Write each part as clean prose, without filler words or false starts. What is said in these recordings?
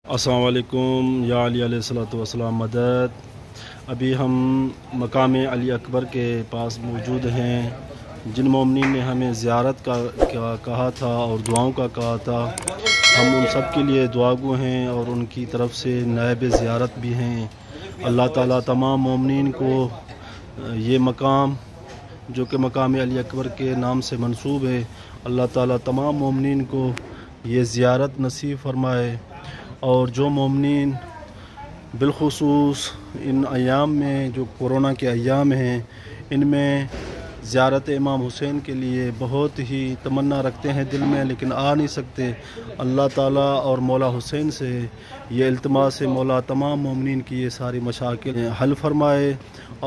السلام علیکم یا علی علیہ الصلوۃ والسلام مدد۔ ابھی ہم مقام علی اکبر کے پاس موجود ہیں۔ جن مومنین نے ہمیں زیارت کا کہا تھا اور دعاؤں کا کہا تھا، ہم ان سب کے لیے دعا گو ہیں اور ان کی طرف سے نائب زیارت بھی ہیں۔ اللہ تعالیٰ تمام مومنین کو یہ مقام جو کہ مقام علی اکبر کے نام سے منسوب ہے، اللہ تعالیٰ تمام مومنین کو یہ زیارت نصیب فرمائے۔ اور جو مومنین بالخصوص ان ایام میں جو کورونا کے ایام ہیں، ان میں زیارت امام حسین کے لیے بہت ہی تمنا رکھتے ہیں دل میں لیکن آ نہیں سکتے، اللہ تعالیٰ اور مولا حسین سے یہ التماس ہے، مولا تمام مومنین کی یہ ساری مشاکل حل فرمائے،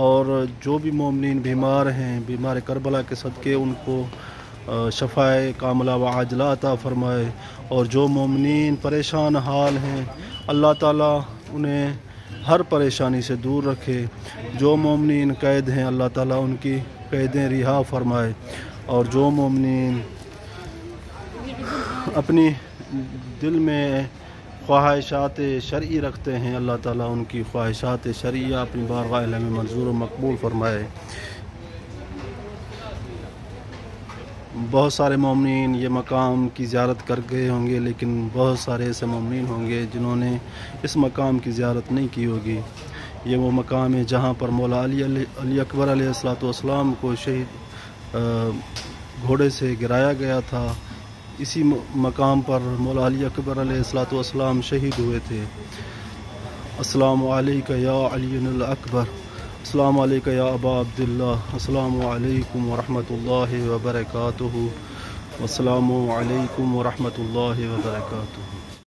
اور جو بھی مومنین بیمار ہیں، بیمار کربلا کے صدقے ان کو شفائے کاملہ و عاجلہ عطا فرمائے، اور جو مومنین پریشان حال ہیں اللہ تعالیٰ انہیں ہر پریشانی سے دور رکھے۔ جو مومنین قید ہیں اللہ تعالیٰ ان کی قیدیں رہا فرمائے، اور جو مومنین اپنی دل میں خواہشات شرعی رکھتے ہیں اللہ تعالیٰ ان کی خواہشات شرعیہ اپنی بارگاہ الہی میں منظور و مقبول فرمائے۔ بہت سارے مومنین یہ مقام کی زیارت کر گئے ہوں گے، لیکن بہت سارے ایسے مومنین ہوں گے جنہوں نے اس مقام کی زیارت نہیں کی ہوگی۔ یہ وہ مقام ہے جہاں پر مولا علی اکبر علیہ السلام کو شہید گھوڑے سے گرایا گیا تھا۔ اسی مقام پر مولا علی اکبر علیہ السلام شہید ہوئے تھے۔ السلام علیکہ یا علی الاکبر، السلام علیکم یا ابا عبداللہ، السلام علیکم ورحمۃ اللہ وبرکاتہ، السلام علیکم ورحمۃ اللہ وبرکاتہ۔